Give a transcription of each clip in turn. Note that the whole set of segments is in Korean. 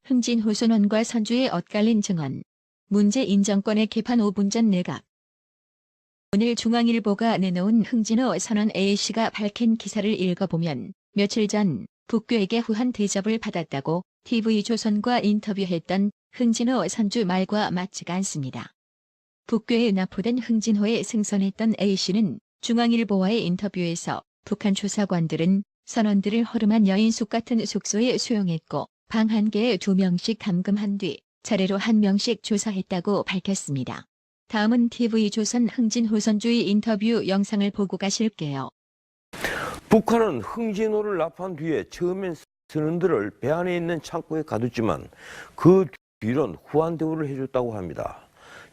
흥진호 선원과 선주의 엇갈린 증언. 문재인 정권의 개판 5분 전 내각. 오늘 중앙일보가 내놓은 흥진호 선원 A씨가 밝힌 기사를 읽어보면 며칠 전 북교에게 후한 대접을 받았다고 TV조선과 인터뷰했던 흥진호 선주 말과 맞지가 않습니다. 북교에 납포된 흥진호에 승선했던 A씨는 중앙일보와의 인터뷰에서 북한 조사관들은 선원들을 허름한 여인숙 같은 숙소에 수용했고 방 한 개에 2명씩 감금한 뒤 차례로 1명씩 조사했다고 밝혔습니다. 다음은 TV조선 흥진호 선주의 인터뷰 영상을 보고 가실게요. 북한은 흥진호를 납한 뒤에 처음엔 선원들을 배 안에 있는 창고에 가뒀지만 그 뒤론 후한 대우를 해줬다고 합니다.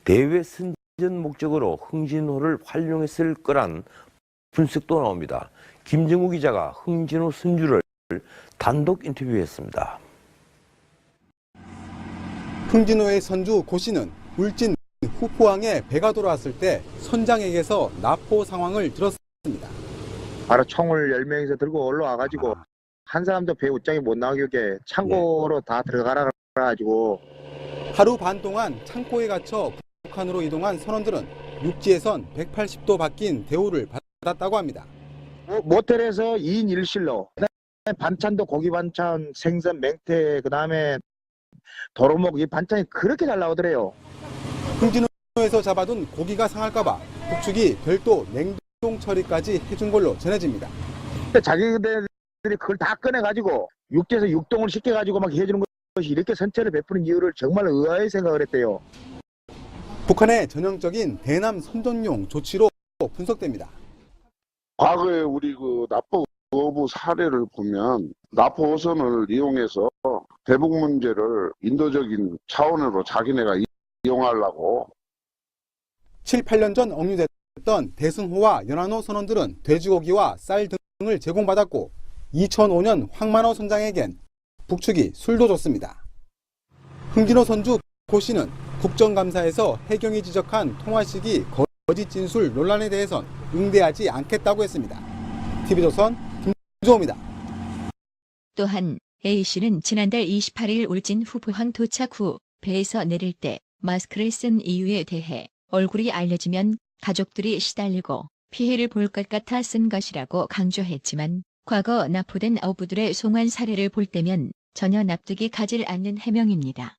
대외 선전 목적으로 흥진호를 활용했을 거란 분석도 나옵니다. 김정우 기자가 흥진호 선주를 단독 인터뷰했습니다. 흥진호의 선주 고 씨는 울진 후포항에 배가 돌아왔을 때 선장에게서 납포 상황을 들었습니다. 바로 총을 10명이서 들고 올라와가지고 한 사람도 배 옷장에 못 나가게 창고로 다 들어가라 가지고 하루 반 동안 창고에 갇혀 북한으로 이동한 선원들은 육지에선 180도 바뀐 대우를 받았다고 합니다. 모텔에서 2인 1실로 반찬도 고기 반찬, 생선, 맹태, 그 다음에 도루묵, 이 반찬이 그렇게 잘 나오더래요. 흥진호에서 잡아둔 고기가 상할까봐 북측이 별도 냉동 처리까지 해준 걸로 전해집니다. 자기들이 그걸 다 꺼내가지고 육지에서 육동을 시켜가지고 막 해주는 것이 이렇게 선처를 베푸는 이유를 정말 의아하게 생각을 했대요. 북한의 전형적인 대남 선전용 조치로 분석됩니다. 과거에 우리 그 납포 거부 사례를 보면 납포 호선을 이용해서 대북 문제를 인도적인 차원으로 자기네가 이용하려고 7, 8년 전 억류됐던 대승호와 연안호 선원들은 돼지고기와 쌀 등을 제공받았고 2005년 황만호 선장에겐 북측이 술도 줬습니다. 흥진호 선주 고 씨는 국정감사에서 해경이 지적한 통화 시기 거짓 진술 논란에 대해선 응대하지 않겠다고 했습니다. TV조선 김주호입니다. 또한 A씨는 지난달 28일 울진 후포항 도착 후 배에서 내릴 때 마스크를 쓴 이유에 대해 얼굴이 알려지면 가족들이 시달리고 피해를 볼 것 같아 쓴 것이라고 강조했지만 과거 납포된 어부들의 송환 사례를 볼 때면 전혀 납득이 가질 않는 해명입니다.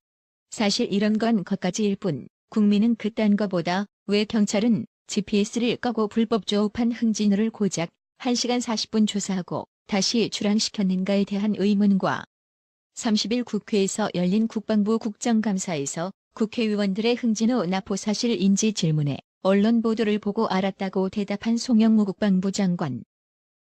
사실 이런 건 것가지일 뿐 국민은 그딴 거보다 왜 경찰은 GPS를 끄고 불법 조업한 흥진호를 고작 1시간 40분 조사하고 다시 출항시켰는가에 대한 의문과 30일 국회에서 열린 국방부 국정감사에서 국회의원들의 흥진호 납포 사실 인지 질문에 언론 보도를 보고 알았다고 대답한 송영무 국방부 장관.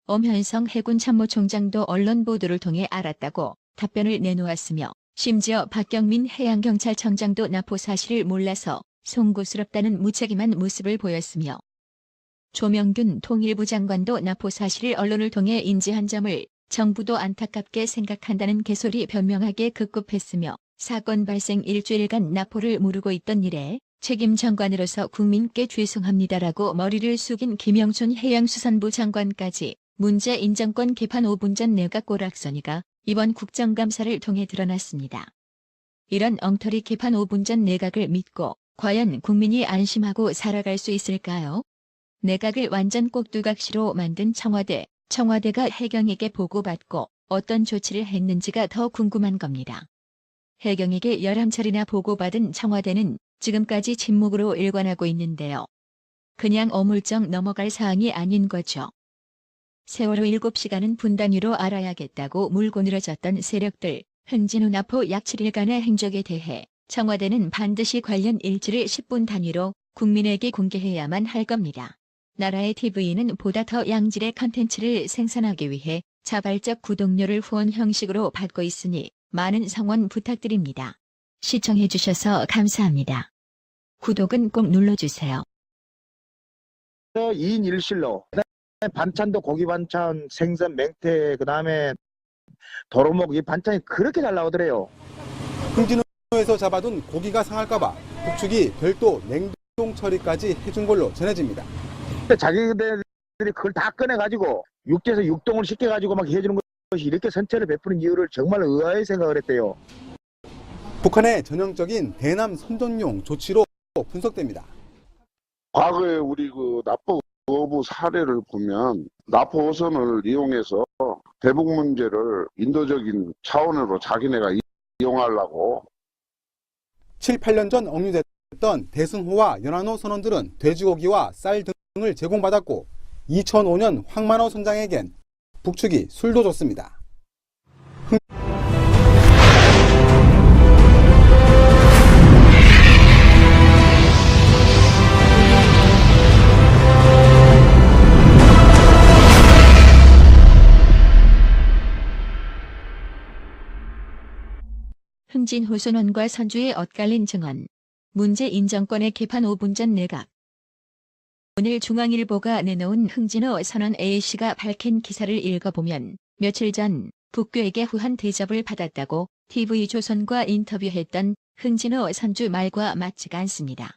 엄현성 해군 참모총장도 언론 보도를 통해 알았다고 답변을 내놓았으며 심지어 박경민 해양경찰청장도 납포 사실을 몰라서 송구스럽다는 무책임한 모습을 보였으며 조명균 통일부 장관도 납포 사실을 언론을 통해 인지한 점을 정부도 안타깝게 생각한다는 개소리 변명하게 급급했으며 사건 발생 일주일간 납포를 모르고 있던 일에 책임 장관으로서 국민께 죄송합니다라고 머리를 숙인 김영춘 해양수산부 장관까지 문재인 정권 개판 5분 전 내각 꼬락서니가 이번 국정감사를 통해 드러났습니다. 이런 엉터리 개판 5분 전 내각을 믿고 과연 국민이 안심하고 살아갈 수 있을까요? 내각을 완전 꼭두각시로 만든 청와대가 해경에게 보고받고 어떤 조치를 했는지가 더 궁금한 겁니다. 해경에게 11차례나 보고받은 청와대는 지금까지 침묵으로 일관하고 있는데요. 그냥 어물쩍 넘어갈 사항이 아닌 거죠. 세월호 7시간은 분 단위로 알아야겠다고 물고 늘어졌던 세력들, 흥진호 납포 약 7일간의 행적에 대해 청와대는 반드시 관련 일지를 10분 단위로 국민에게 공개해야만 할 겁니다. 나라의 TV는 보다 더 양질의 컨텐츠를 생산하기 위해 자발적 구독료를 후원 형식으로 받고 있으니 많은 성원 부탁드립니다. 시청해주셔서 감사합니다. 구독은 꼭 눌러주세요. 2인 1실로 반찬도 고기 반찬, 생선, 맹태, 그 다음에 도루묵, 이 반찬이 그렇게 잘 나오더래요. 흥진호에서 잡아둔 고기가 상할까봐 북측이 별도 냉동 처리까지 해준 걸로 전해집니다. 자기들이 그걸 다 꺼내가지고 육지에서 육동을 시켜가지고 막 해주는 것이 이렇게 선처를 베푸는 이유를 정말 의아하게 생각을 했대요. 북한의 전형적인 대남 선전용 조치로 분석됩니다. 과거에 우리 그 납포 거부 사례를 보면 납포 호선을 이용해서 대북 문제를 인도적인 차원으로 자기네가 이용하려고 7, 8년 전 억류됐던 대승호와 연안호 선원들은 돼지고기와 쌀 등을 제공받았고 2005년 황만호 선장에겐 북측이 술도 줬습니다. 흥진호 선원과 선주의 엇갈린 증언. 문제 인정권의 개판 5분 전 내각. 오늘 중앙일보가 내놓은 흥진호 선원 A씨가 밝힌 기사를 읽어보면 며칠 전 북괴에게 후한 대접을 받았다고 TV조선과 인터뷰했던 흥진호 선주 말과 맞지가 않습니다.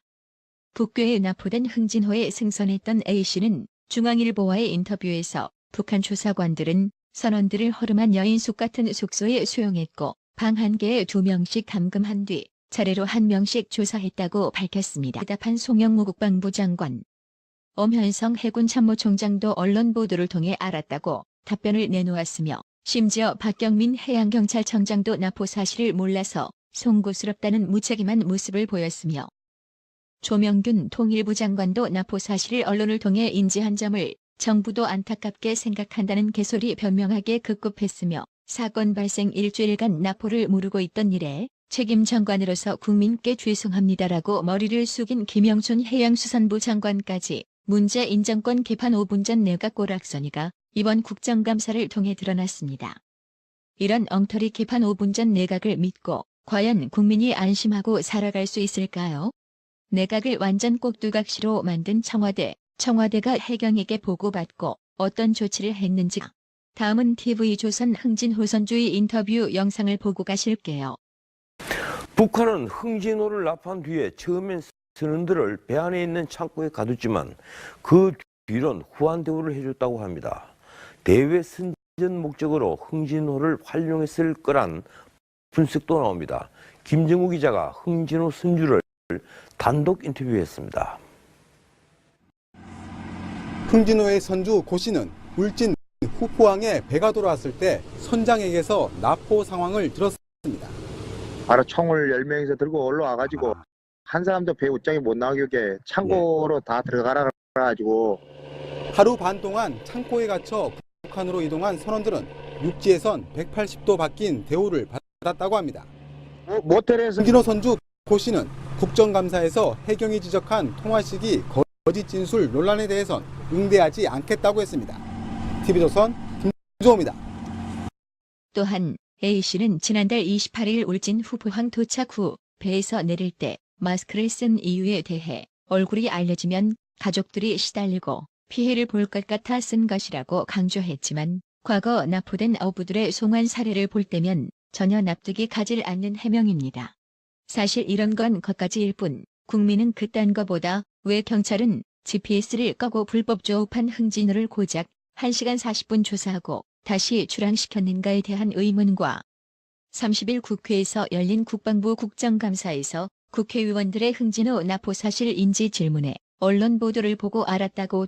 북괴에 납포된 흥진호에 승선했던 A씨는 중앙일보와의 인터뷰에서 북한 조사관들은 선원들을 허름한 여인숙 같은 숙소에 수용했고 방 한 개에 2명씩 감금한 뒤 차례로 1명씩 조사했다고 밝혔습니다. 답한 송영무 국방부 장관. 엄현성 해군 참모총장도 언론 보도를 통해 알았다고 답변을 내놓았으며 심지어 박경민 해양경찰청장도 납포 사실을 몰라서 송구스럽다는 무책임한 모습을 보였으며 조명균 통일부 장관도 납포 사실을 언론을 통해 인지한 점을 정부도 안타깝게 생각한다는 개소리 변명하게 급급했으며 사건 발생 일주일간 납포를 모르고 있던 일에 책임 장관으로서 국민께 죄송합니다라고 머리를 숙인 김영춘 해양수산부 장관까지 문제 인정권 개판 5분 전 내각 오락선이가 이번 국정감사를 통해 드러났습니다. 이런 엉터리 개판 5분 전 내각을 믿고 과연 국민이 안심하고 살아갈 수 있을까요? 내각을 완전 꼭두각시로 만든 청와대가 해경에게 보고받고 어떤 조치를 했는지. 다음은 TV조선 흥진호 선주의 인터뷰 영상을 보고 가실게요. 북한은 흥진호를 납한 뒤에 처음엔 선원들을 배 안에 있는 창고에 가뒀지만 그 뒤론 후한 대우를 해줬다고 합니다. 대외 선전 목적으로 흥진호를 활용했을 거란 분석도 나옵니다. 김정우 기자가 흥진호 선주를 단독 인터뷰했습니다. 흥진호의 선주 고 씨는 울진 후포항에 배가 돌아왔을 때 선장에게서 납포 상황을 들었습니다. 바로 총을 10명이서 들고 올라와가지고 한 사람도 배 옷장에 못 나가게 창고로 다 들어가라 가지고 하루 반 동안 창고에 갇혀 북한으로 이동한 선원들은 육지에선 180도 바뀐 대우를 받았다고 합니다. 모텔에서 흥진호 선주 고 씨는 국정감사에서 해경이 지적한 통화 시기 거짓 진술 논란에 대해선 응대하지 않겠다고 했습니다. TV조선 김주호입니다. 또한 A씨는 지난달 28일 울진 후포항 도착 후 배에서 내릴 때 마스크를 쓴 이유에 대해 얼굴이 알려지면 가족들이 시달리고 피해를 볼 것 같아 쓴 것이라고 강조했지만 과거 납포된 어부들의 송환 사례를 볼 때면 전혀 납득이 가질 않는 해명입니다. 사실 이런 건 것가지일 뿐 국민은 그딴 거보다 왜 경찰은 GPS를 끄고 불법 조업한 흥진호를 고작 1시간 40분 조사하고 다시 출항시켰는가에 대한 의문과 30일 국회에서 열린 국방부 국정감사에서 국회의원들의 흥진호 납포 사실 인지 질문에 언론 보도를 보고 알았다고